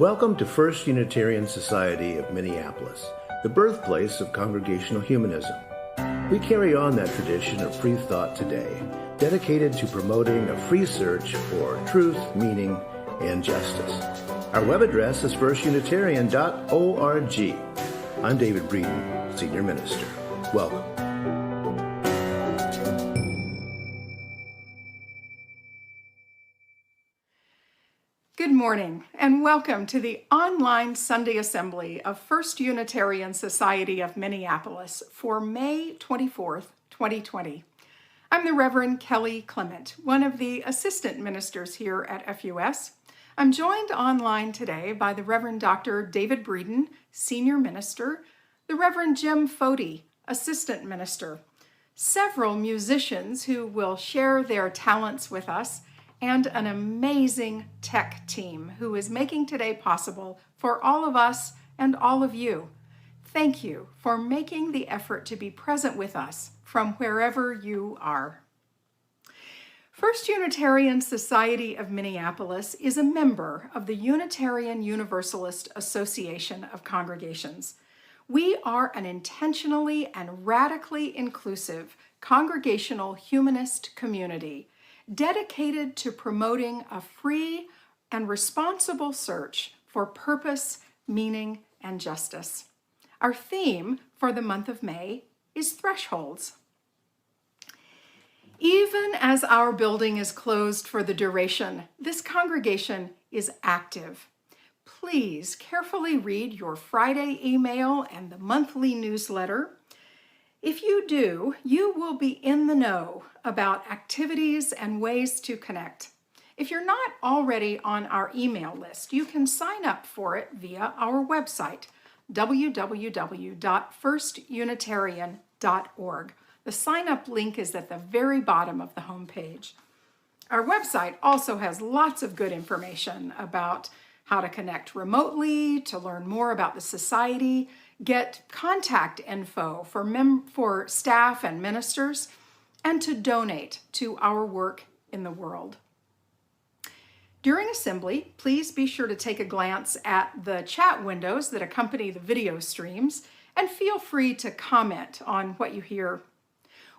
Welcome to First Unitarian Society of Minneapolis, the birthplace of Congregational Humanism. We carry on that tradition of free thought today, dedicated to promoting a free search for truth, meaning, and justice. Our web address is firstunitarian.org. I'm David Breeden, Senior Minister. Welcome. Good morning, and welcome to the online Sunday Assembly of First Unitarian Society of Minneapolis for May 24th, 2020. I'm the Reverend Kelly Clement, one of the assistant ministers here at FUS. I'm joined online today by the Reverend Dr. David Breeden, Senior Minister, the Reverend Jim Fody, Assistant Minister, several musicians who will share their talents with us, and an amazing tech team who is making today possible for all of us and all of you. Thank you for making the effort to be present with us from wherever you are. First Unitarian Society of Minneapolis is a member of the Unitarian Universalist Association of Congregations. We are an intentionally and radically inclusive congregational humanist community dedicated to promoting a free and responsible search for purpose, meaning, and justice. Our theme for the month of May is thresholds. Even as our building is closed for the duration, this congregation is active. Please carefully read your Friday email and the monthly newsletter. If you do, you will be in the know about activities and ways to connect. If you're not already on our email list, you can sign up for it via our website, www.firstunitarian.org. The sign-up link is at the very bottom of the homepage. Our website also has lots of good information about how to connect remotely, to learn more about the society, get contact info for staff and ministers, and to donate to our work in the world. During assembly, please be sure to take a glance at the chat windows that accompany the video streams and feel free to comment on what you hear.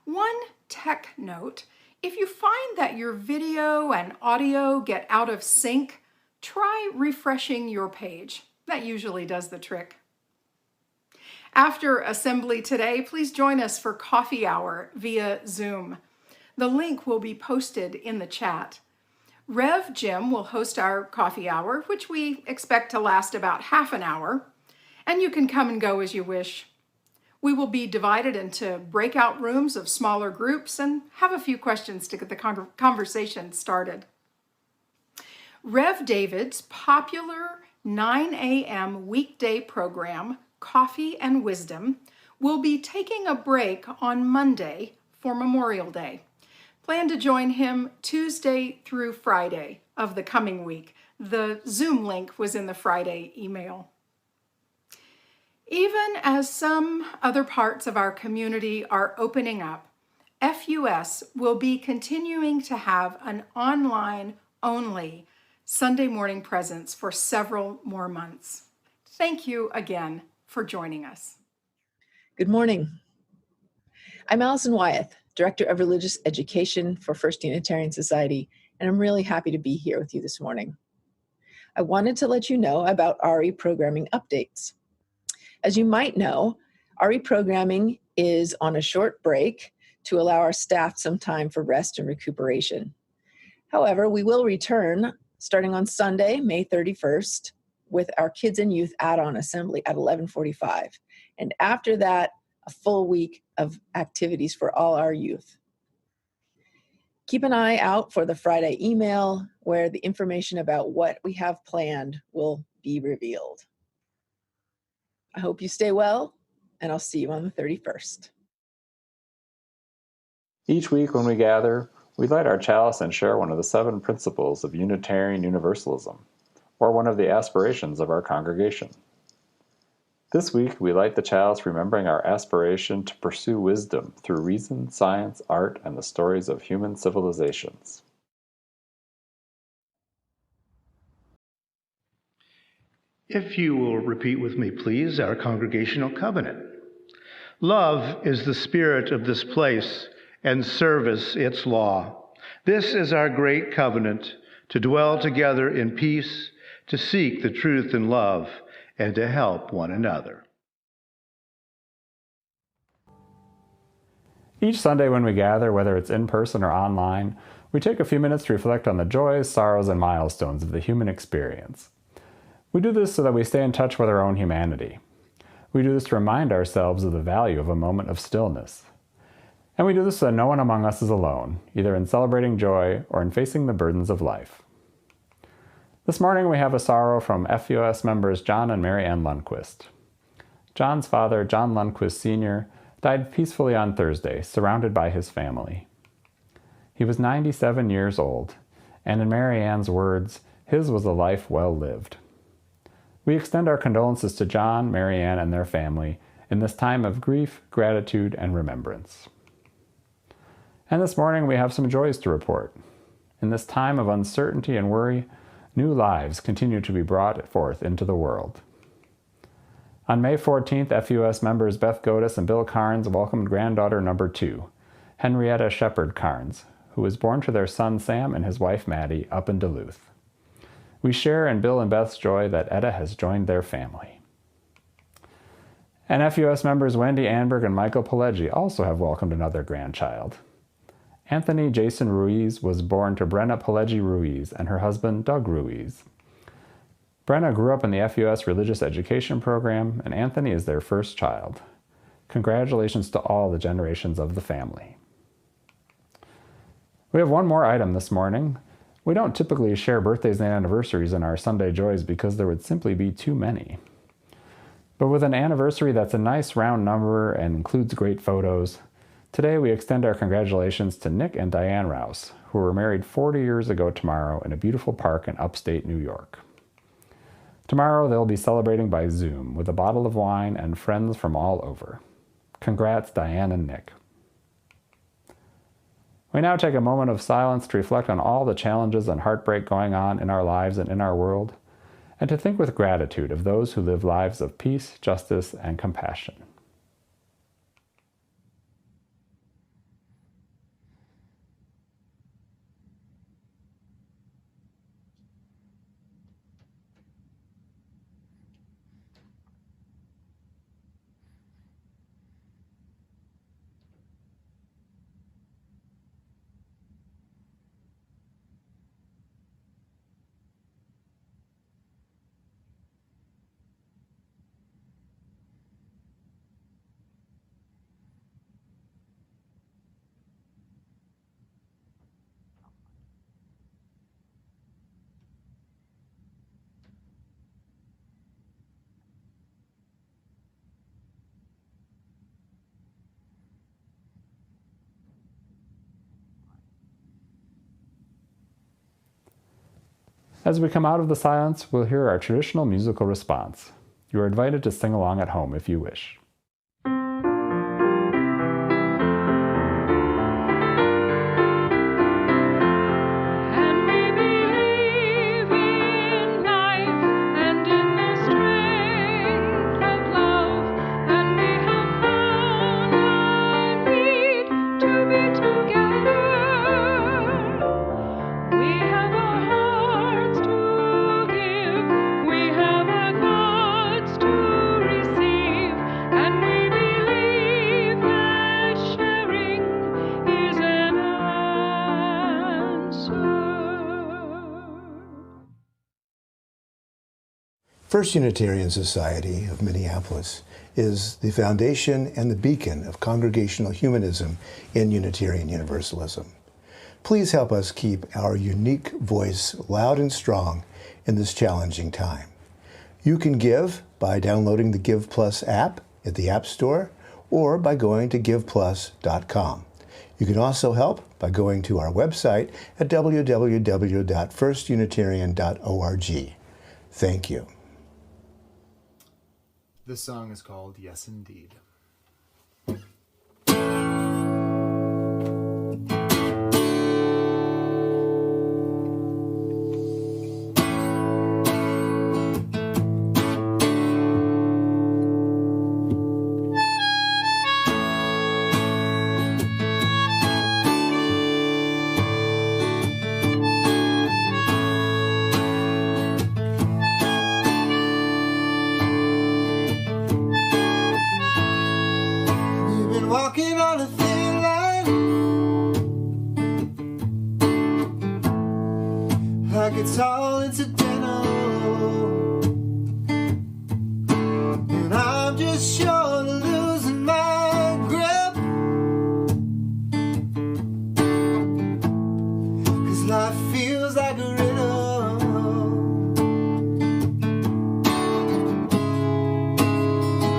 One tech note: if you find that your video and audio get out of sync, try refreshing your page. That usually does the trick. After assembly today, please join us for coffee hour via Zoom. The link will be posted in the chat. Rev Jim will host our coffee hour, which we expect to last about half an hour, and you can come and go as you wish. We will be divided into breakout rooms of smaller groups and have a few questions to get the conversation started. Rev David's popular 9 a.m. weekday program, Coffee and Wisdom, will be taking a break on Monday for Memorial Day. Plan to join him Tuesday through Friday of the coming week. The Zoom link was in the Friday email. Even as some other parts of our community are opening up, FUS will be continuing to have an online-only Sunday morning presence for several more months. Thank you again for joining us. Good morning. I'm Allison Wyeth, Director of Religious Education for First Unitarian Society, and I'm really happy to be here with you this morning. I wanted to let you know about RE programming updates. As you might know, RE programming is on a short break to allow our staff some time for rest and recuperation. However, we will return starting on Sunday, May 31st, with our Kids and Youth add-on assembly at 11:45. And after that, a full week of activities for all our youth. Keep an eye out for the Friday email where the information about what we have planned will be revealed. I hope you stay well, and I'll see you on the 31st. Each week when we gather, we light our chalice and share one of the 7 principles of Unitarian Universalism, or one of the aspirations of our congregation. This week, we light the chalice remembering our aspiration to pursue wisdom through reason, science, art, and the stories of human civilizations. If you will repeat with me, please, our congregational covenant. Love is the spirit of this place, and service its law. This is our great covenant, to dwell together in peace, to seek the truth in love, and to help one another. Each Sunday when we gather, whether it's in person or online, we take a few minutes to reflect on the joys, sorrows, and milestones of the human experience. We do this so that we stay in touch with our own humanity. We do this to remind ourselves of the value of a moment of stillness. And we do this so that no one among us is alone, either in celebrating joy or in facing the burdens of life. This morning we have a sorrow from FUS members John and Mary Ann Lundquist. John's father, John Lundquist Sr., died peacefully on Thursday, surrounded by his family. He was 97 years old, and in Mary Ann's words, his was a life well lived. We extend our condolences to John, Mary Ann, and their family in this time of grief, gratitude, and remembrance. And this morning we have some joys to report. In this time of uncertainty and worry, new lives continue to be brought forth into the world. On May 14th, FUS members Beth Godis and Bill Carnes welcomed granddaughter number 2, Henrietta Shepard Carnes, who was born to their son Sam and his wife Maddie up in Duluth. We share in Bill and Beth's joy that Etta has joined their family. And FUS members Wendy Anberg and Michael Pileggi also have welcomed another grandchild. Anthony Jason Ruiz was born to Brenna Pileggi Ruiz and her husband Doug Ruiz. Brenna grew up in the FUS Religious Education Program, and Anthony is their first child. Congratulations to all the generations of the family. We have one more item this morning. We don't typically share birthdays and anniversaries in our Sunday Joys because there would simply be too many. But with an anniversary that's a nice round number and includes great photos, today we extend our congratulations to Nick and Diane Rouse, who were married 40 years ago tomorrow in a beautiful park in upstate New York. Tomorrow they'll be celebrating by Zoom with a bottle of wine and friends from all over. Congrats, Diane and Nick. We now take a moment of silence to reflect on all the challenges and heartbreak going on in our lives and in our world, and to think with gratitude of those who live lives of peace, justice, and compassion. As we come out of the silence, we'll hear our traditional musical response. You are invited to sing along at home if you wish. First Unitarian Society of Minneapolis is the foundation and the beacon of congregational humanism in Unitarian Universalism. Please help us keep our unique voice loud and strong in this challenging time. You can give by downloading the Give Plus app at the App Store or by going to giveplus.com. You can also help by going to our website at www.firstunitarian.org. Thank you. This song is called Yes Indeed. like it's all incidental, and I'm just short of losing my grip, 'cause life feels like a riddle.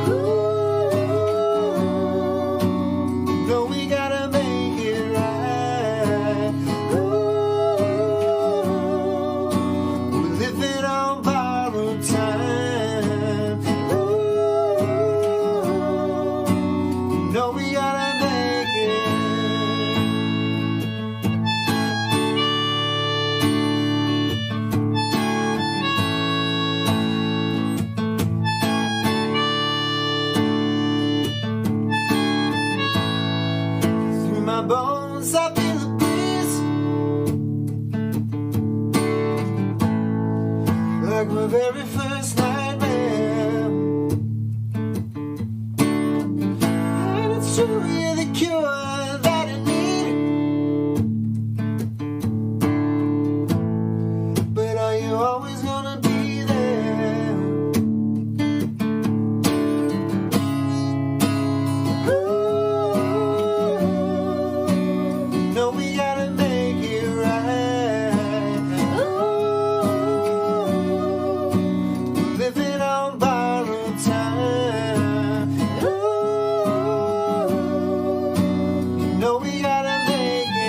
Ooh, no, we gotta make it right. Ooh, we're living on borrowed time. Ooh, no, we gotta make it. Through my bones I feel the breeze, like my very first nightmare. And it's true, you're the cure that I need, but are you always gonna be there? Ooh, no, we gotta make it right. Ooh, we're living on borrowed time. Ooh, no, we gotta make it.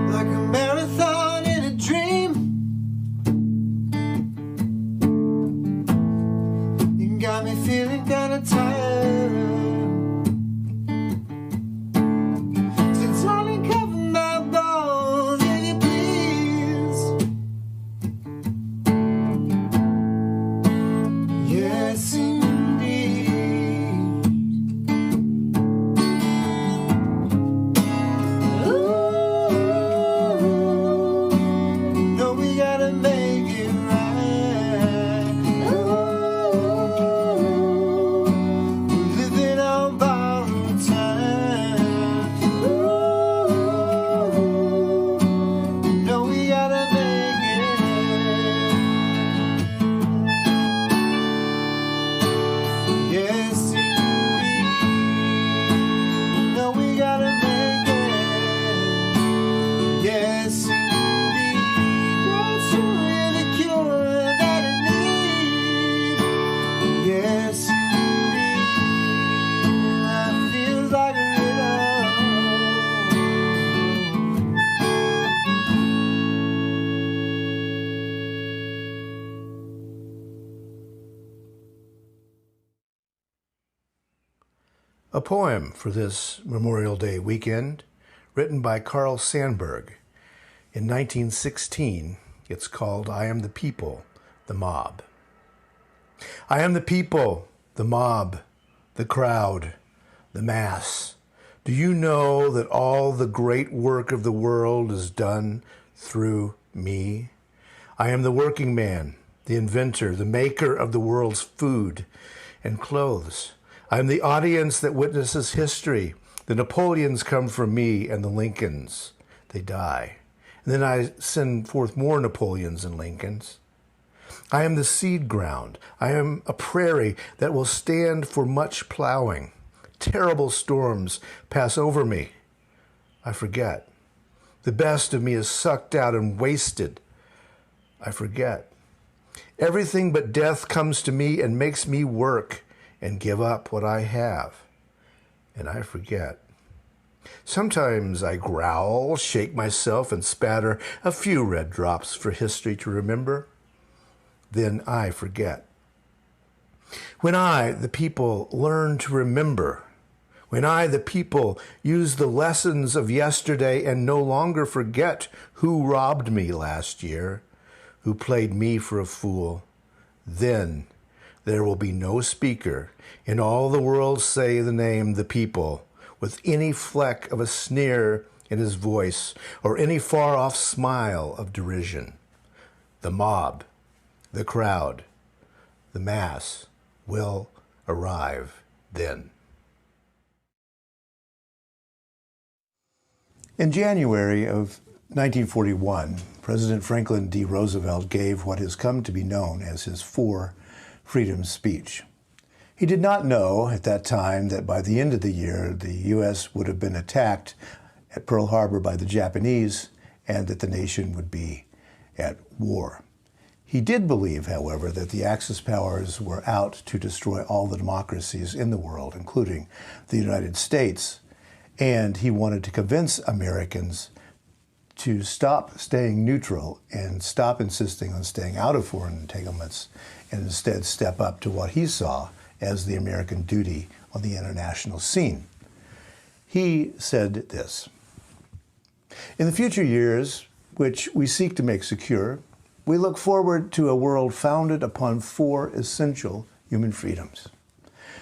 Like a marathon in a dream, you got me feeling kinda tired. Since I uncover my balls, will you please? Yes, indeed. Ooh, no, we gotta make it right. Ooh, we're living on borrowed time. Ooh, no, we gotta make it. Yes, indeed. No, we gotta make it. Yes, indeed. That's really the cure that I need. Yes, indeed. Life feels like a riddle. A poem for this Memorial Day weekend, written by Carl Sandburg. In 1916, it's called I Am the People, the Mob. I am the people, the mob, the crowd, the mass. Do you know that all the great work of the world is done through me? I am the working man, the inventor, the maker of the world's food and clothes. I am the audience that witnesses history. The Napoleons come from me, and the Lincolns, they die. And then I send forth more Napoleons and Lincolns. I am the seed ground. I am a prairie that will stand for much plowing. Terrible storms pass over me. I forget. The best of me is sucked out and wasted. I forget. Everything but death comes to me and makes me work and give up what I have, and I forget. Sometimes I growl, shake myself, and spatter a few red drops for history to remember. Then I forget. When I, the people, learn to remember, when I, the people, use the lessons of yesterday and no longer forget who robbed me last year, who played me for a fool, then there will be no speaker in all the world say the name the people with any fleck of a sneer in his voice or any far-off smile of derision. The mob, the crowd, the mass will arrive then. In January of 1941, President Franklin D. Roosevelt gave what has come to be known as his Four Freedoms speech. He did not know at that time that by the end of the year, the U.S. would have been attacked at Pearl Harbor by the Japanese and that the nation would be at war. He did believe, however, that the Axis powers were out to destroy all the democracies in the world, including the United States, and he wanted to convince Americans to stop staying neutral and stop insisting on staying out of foreign entanglements and instead step up to what he saw as the American duty on the international scene. He said this: "In the future years, which we seek to make secure, we look forward to a world founded upon four essential human freedoms.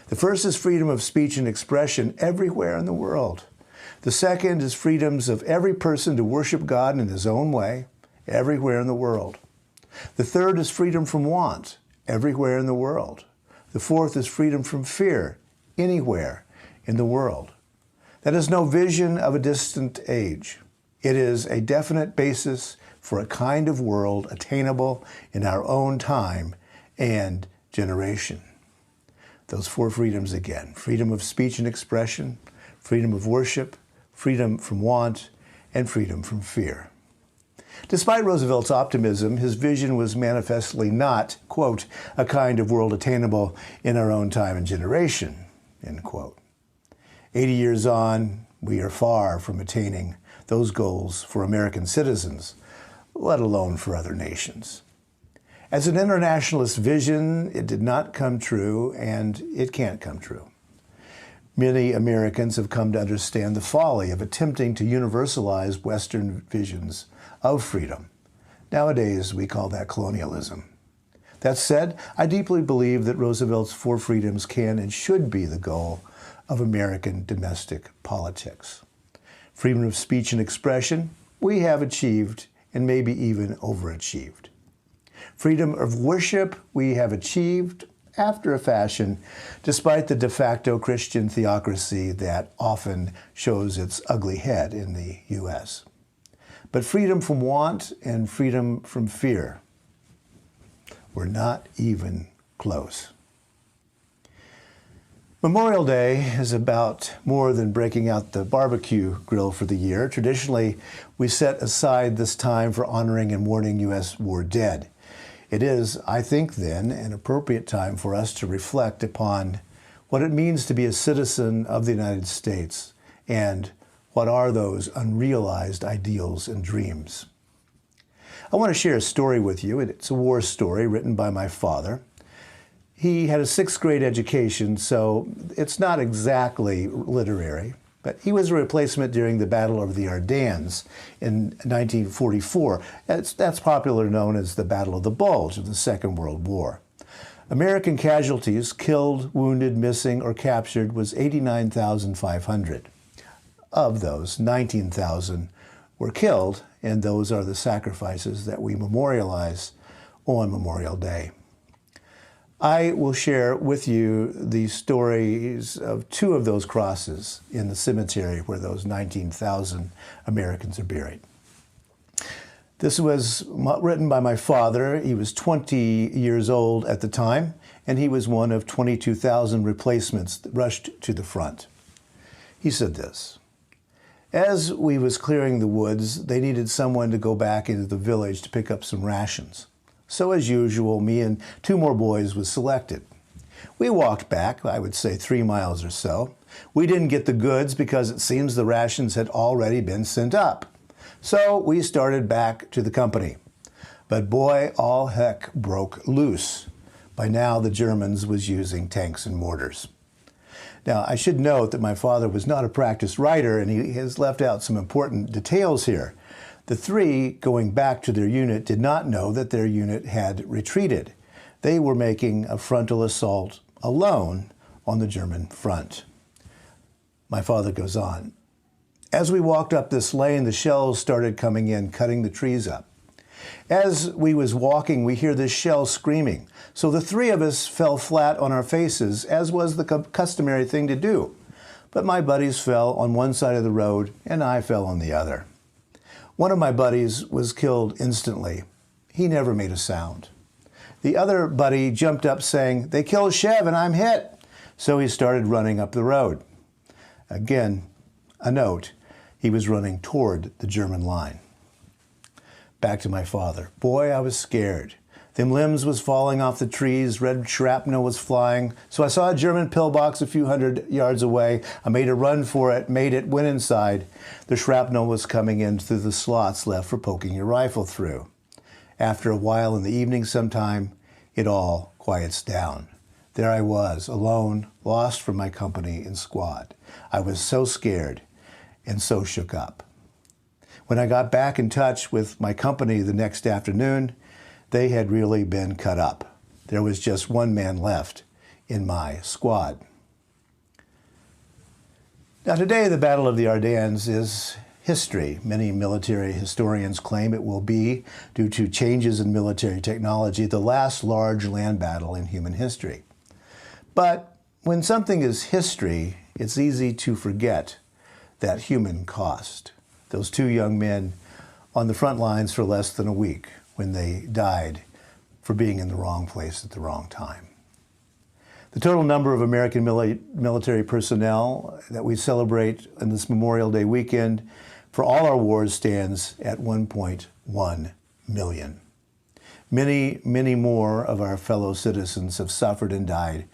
The first is freedom of speech and expression everywhere in the world. The second is freedoms of every person to worship God in his own way, everywhere in the world. The third is freedom from want, everywhere in the world. The fourth is freedom from fear, anywhere in the world. That is no vision of a distant age. It is a definite basis for a kind of world attainable in our own time and generation." Those four freedoms again: freedom of speech and expression, freedom of worship, freedom from want, and freedom from fear. Despite Roosevelt's optimism, his vision was manifestly not, quote, "a kind of world attainable in our own time and generation," end quote. 80 years on, we are far from attaining those goals for American citizens, let alone for other nations. As an internationalist vision, it did not come true, and it can't come true. Many Americans have come to understand the folly of attempting to universalize Western visions of freedom. Nowadays, we call that colonialism. That said, I deeply believe that Roosevelt's four freedoms can and should be the goal of American domestic politics. Freedom of speech and expression, we have achieved and maybe even overachieved. Freedom of worship, we have achieved after a fashion, despite the de facto Christian theocracy that often shows its ugly head in the U.S. But freedom from want and freedom from fear, we're not even close. Memorial Day is about more than breaking out the barbecue grill for the year. Traditionally, we set aside this time for honoring and mourning U.S. war dead. It is, I think, then, an appropriate time for us to reflect upon what it means to be a citizen of the United States and what are those unrealized ideals and dreams. I want to share a story with you. It's a war story written by my father. He had a sixth grade education, so it's not exactly literary, but he was a replacement during the Battle of the Ardennes in 1944. That's popularly known as the Battle of the Bulge of the Second World War. American casualties, killed, wounded, missing, or captured, was 89,500. Of those, 19,000 were killed, and those are the sacrifices that we memorialize on Memorial Day. I will share with you the stories of two of those crosses in the cemetery where those 19,000 Americans are buried. This was written by my father. He was 20 years old at the time, and he was one of 22,000 replacements that rushed to the front. He said this: "As we was clearing the woods, they needed someone to go back into the village to pick up some rations. So as usual, me and two more boys was selected. We walked back, I would say 3 miles or so. We didn't get the goods because it seems the rations had already been sent up. So we started back to the company. But boy, all heck broke loose. By now, the Germans was using tanks and mortars. Now, I should note that my father was not a practiced writer, and he has left out some important details here. The three, going back to their unit, did not know that their unit had retreated. They were making a frontal assault alone on the German front. My father goes on. As we walked up this lane, the shells started coming in, cutting the trees up. As we was walking, we hear this shell screaming. So the three of us fell flat on our faces, as was the customary thing to do. But my buddies fell on one side of the road, and I fell on the other. One of my buddies was killed instantly. He never made a sound. The other buddy jumped up saying, "They killed Chev and I'm hit." So he started running up the road. Again, a note, he was running toward the German line. Back to my father. Boy, I was scared. Them limbs was falling off the trees, red shrapnel was flying. So I saw a German pillbox a few hundred yards away. I made a run for it, went inside. The shrapnel was coming in through the slots left for poking your rifle through. After a while in the evening sometime, it all quiets down. There I was, alone, lost from my company and squad. I was so scared and so shook up. When I got back in touch with my company the next afternoon, they had really been cut up. There was just one man left in my squad. Now today, the Battle of the Ardennes is history. Many military historians claim it will be, due to changes in military technology, the last large land battle in human history. But when something is history, it's easy to forget that human cost. Those two young men on the front lines for less than a week when they died for being in the wrong place at the wrong time. The total number of American military personnel that we celebrate on this Memorial Day weekend for all our wars stands at 1.1 million. Many, many more of our fellow citizens have suffered and died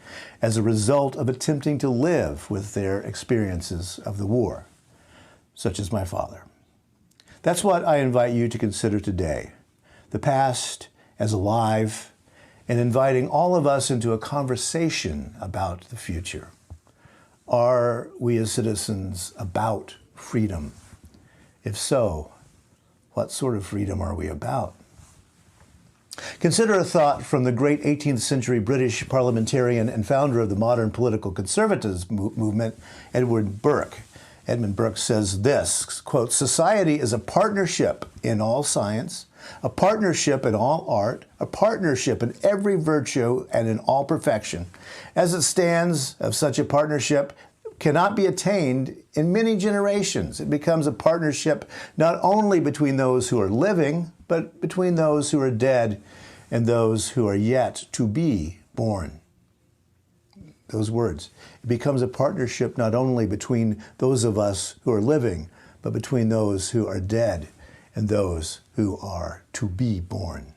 as a result of attempting to live with their experiences of the war, such as my father. That's what I invite you to consider today, the past as alive, and inviting all of us into a conversation about the future. Are we as citizens about freedom? If so, what sort of freedom are we about? Consider a thought from the great 18th century British parliamentarian and founder of the modern political conservatism movement, Edmund Burke. Edmund Burke says this, quote, "Society is a partnership in all science, a partnership in all art, a partnership in every virtue and in all perfection. As it stands, of such a partnership cannot be attained in many generations. It becomes a partnership not only between those who are living, but between those who are dead and those who are yet to be born." Those words. It becomes a partnership not only between those of us who are living, but between those who are dead and those who are to be born.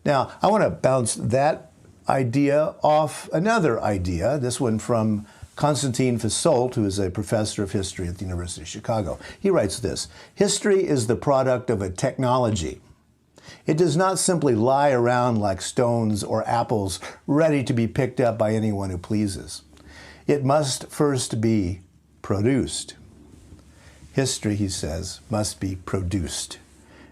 Now, I want to bounce that idea off another idea, this one from Konstantin Fasolt, who is a professor of history at the University of Chicago. He writes this, "History is the product of a technology. It does not simply lie around like stones or apples ready to be picked up by anyone who pleases. It must first be produced." History, he says, must be produced.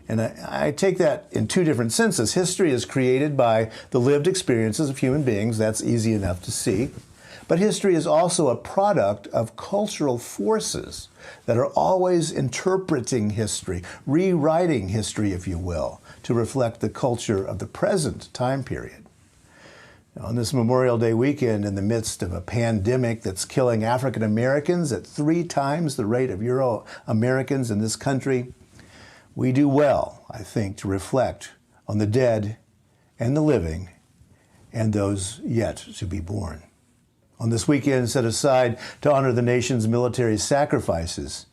And I take that in two different senses. History is created by the lived experiences of human beings. That's easy enough to see. But history is also a product of cultural forces that are always interpreting history, rewriting history, if you will, to reflect the culture of the present time period. On this Memorial Day weekend, in the midst of a pandemic that's killing African Americans at 3 times the rate of Euro Americans in this country, we do well, I think, to reflect on the dead and the living and those yet to be born. On this weekend set aside to honor the nation's military sacrifices,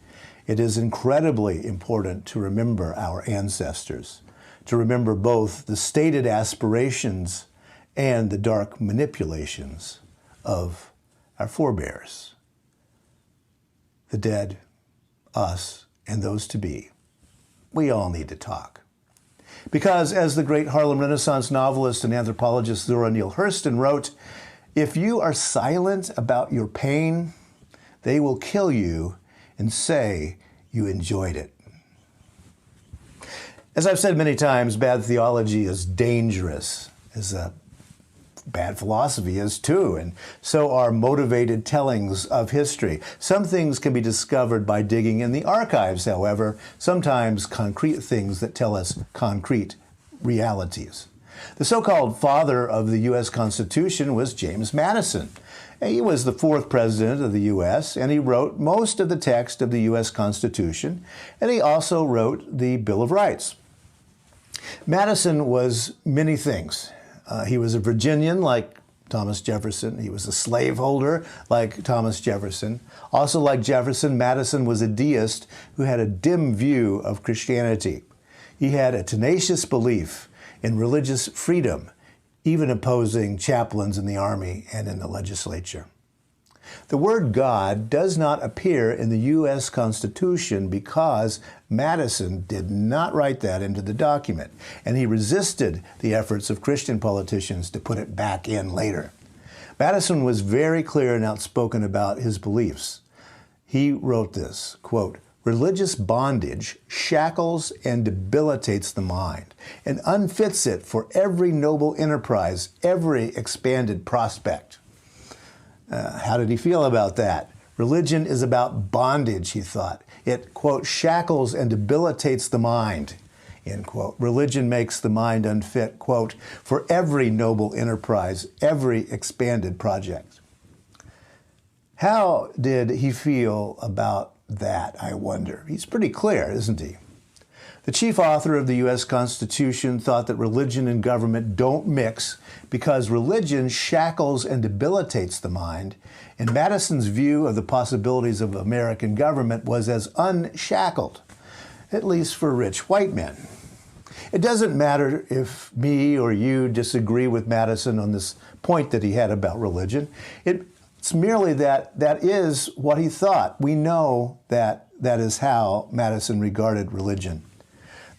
it is incredibly important to remember our ancestors, to remember both the stated aspirations and the dark manipulations of our forebears, the dead, us, and those to be. We all need to talk. Because, as the great Harlem Renaissance novelist and anthropologist Zora Neale Hurston wrote, if you are silent about your pain, they will kill you and say you enjoyed it. As I've said many times, bad theology is dangerous, as bad philosophy is too, and so are motivated tellings of history. Some things can be discovered by digging in the archives, however, sometimes concrete things that tell us concrete realities. The so-called father of the U.S. Constitution was James Madison. He was the fourth president of the U.S., and he wrote most of the text of the U.S. Constitution, and he also wrote the Bill of Rights. Madison was many things. He was a Virginian like Thomas Jefferson. He was a slaveholder like Thomas Jefferson. Also like Jefferson, Madison was a deist who had a dim view of Christianity. He had a tenacious belief in religious freedom, even opposing chaplains in the army and in the legislature. The word God does not appear in the U.S. Constitution because Madison did not write that into the document, and he resisted the efforts of Christian politicians to put it back in later. Madison was very clear and outspoken about his beliefs. He wrote this, quote, religious bondage shackles and debilitates the mind and unfits it for every noble enterprise, every expanded prospect. How did he feel about that? Religion is about bondage, he thought. It, quote, shackles and debilitates the mind, end quote. Religion makes the mind unfit, quote, for every noble enterprise, every expanded project. How did he feel about that, I wonder? He's pretty clear, isn't he? The chief author of the U.S. Constitution thought that religion and government don't mix because religion shackles and debilitates the mind, and Madison's view of the possibilities of American government was as unshackled, at least for rich white men. It doesn't matter if me or you disagree with Madison on this point that he had about religion. It's merely that is what he thought. We know that is how Madison regarded religion.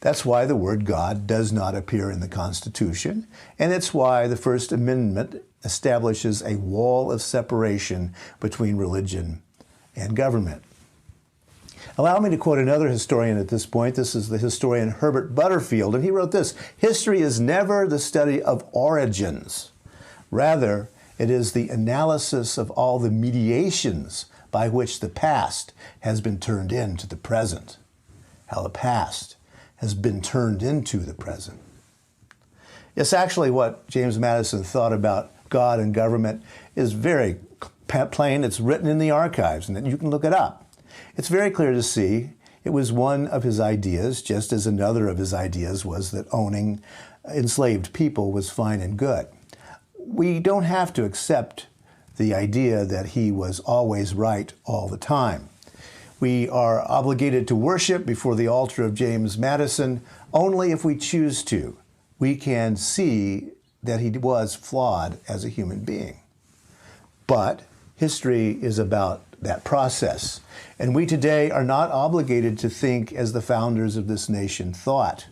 That's why the word God does not appear in the Constitution, and it's why the First Amendment establishes a wall of separation between religion and government. Allow me to quote another historian at this point. This is the historian Herbert Butterfield, and he wrote this: history is never the study of origins. Rather, it is the analysis of all the mediations by which the past has been turned into the present. How the past has been turned into the present. It's actually what James Madison thought about God and government is very plain. It's written in the archives, and you can look it up. It's very clear to see it was one of his ideas, just as another of his ideas was that owning enslaved people was fine and good. We don't have to accept the idea that he was always right all the time. We are obligated to worship before the altar of James Madison only if we choose to. We can see that he was flawed as a human being. But history is about that process. And we today are not obligated to think as the founders of this nation thought.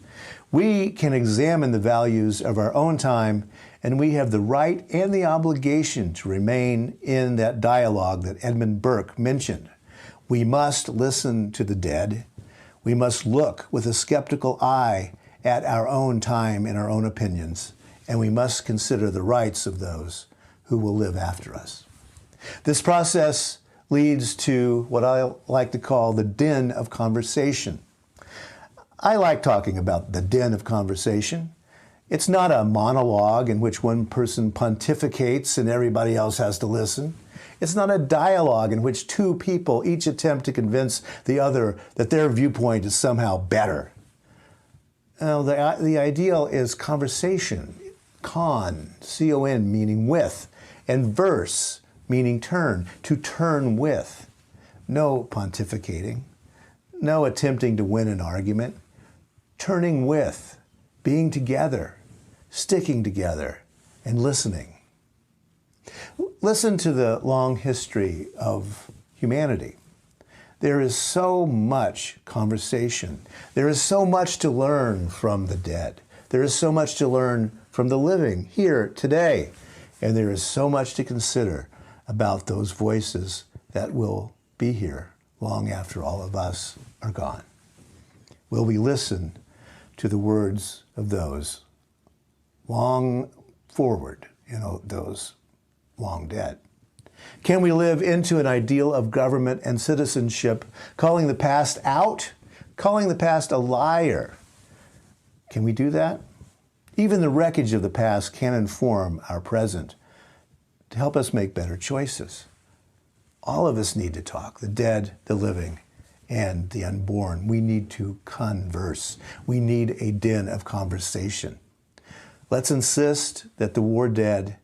We can examine the values of our own time, and we have the right and the obligation to remain in that dialogue that Edmund Burke mentioned. We must listen to the dead. We must look with a skeptical eye at our own time and our own opinions, and we must consider the rights of those who will live after us. This process leads to what I like to call the den of conversation. I like talking about the den of conversation. It's not a monologue in which one person pontificates and everybody else has to listen. It's not a dialogue in which two people each attempt to convince the other that their viewpoint is somehow better. Now, the ideal is conversation, C-O-N, meaning with, and verse, meaning turn, to turn with. No pontificating, no attempting to win an argument. Turning with, being together, sticking together, and listening. Listen to the long history of humanity. There is so much conversation. There is so much to learn from the dead. There is so much to learn from the living here today. And there is so much to consider about those voices that will be here long after all of us are gone. Will we listen to the words of those long forward, those long dead? Can we live into an ideal of government and citizenship, calling the past out, calling the past a liar? Can we do that? Even the wreckage of the past can inform our present to help us make better choices. All of us need to talk, the dead, the living, and the unborn. We need to converse. We need a den of conversation. Let's insist that the war dead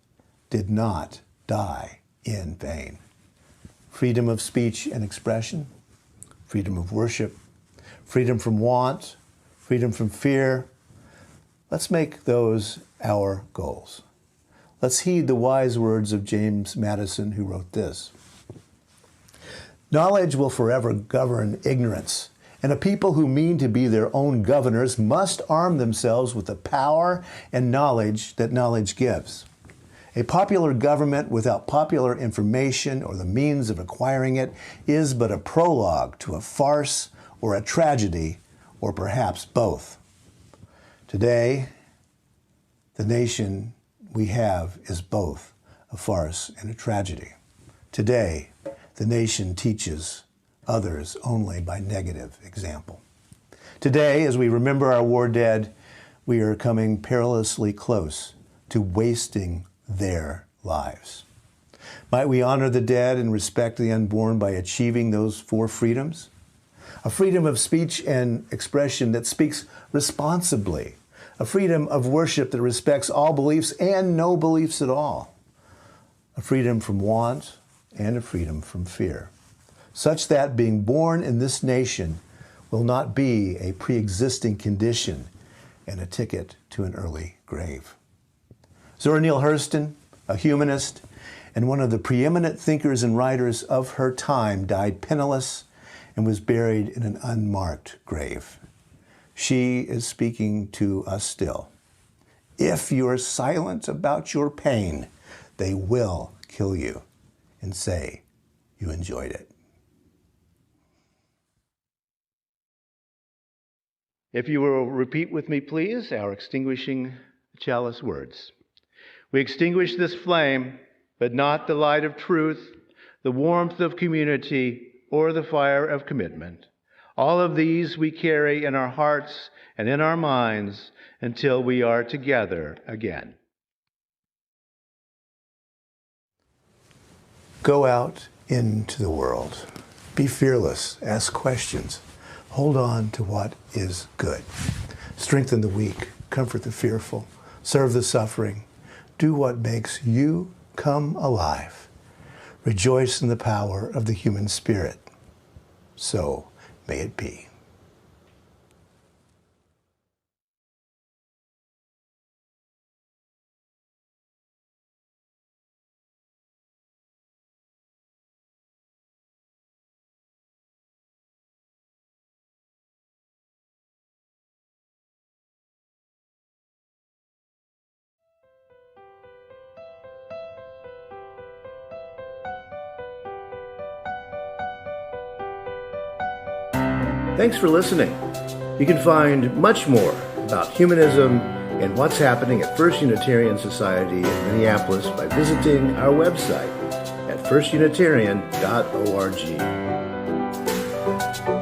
did not die in vain. Freedom of speech and expression, freedom of worship, freedom from want, freedom from fear. Let's make those our goals. Let's heed the wise words of James Madison, who wrote this: "Knowledge will forever govern ignorance, and a people who mean to be their own governors must arm themselves with the power and knowledge that knowledge gives. A popular government without popular information or the means of acquiring it is but a prologue to a farce or a tragedy, or perhaps both. Today, the nation we have is both a farce and a tragedy. Today, the nation teaches others only by negative example. Today, as we remember our war dead, we are coming perilously close to wasting their lives. Might we honor the dead and respect the unborn by achieving those 4 freedoms? A freedom of speech and expression that speaks responsibly. A freedom of worship that respects all beliefs and no beliefs at all. A freedom from want and a freedom from fear, such that being born in this nation will not be a pre-existing condition and a ticket to an early grave." Zora Neale Hurston, a humanist and one of the preeminent thinkers and writers of her time, died penniless and was buried in an unmarked grave. She is speaking to us still. If you are silent about your pain, they will kill you and say you enjoyed it. If you will repeat with me, please, our extinguishing chalice words. We extinguish this flame, but not the light of truth, the warmth of community, or the fire of commitment. All of these we carry in our hearts and in our minds until we are together again. Go out into the world. Be fearless. Ask questions. Hold on to what is good. Strengthen the weak. Comfort the fearful. Serve the suffering. Do what makes you come alive. Rejoice in the power of the human spirit. So may it be. Thanks for listening. You can find much more about humanism and what's happening at First Unitarian Society in Minneapolis by visiting our website at firstunitarian.org.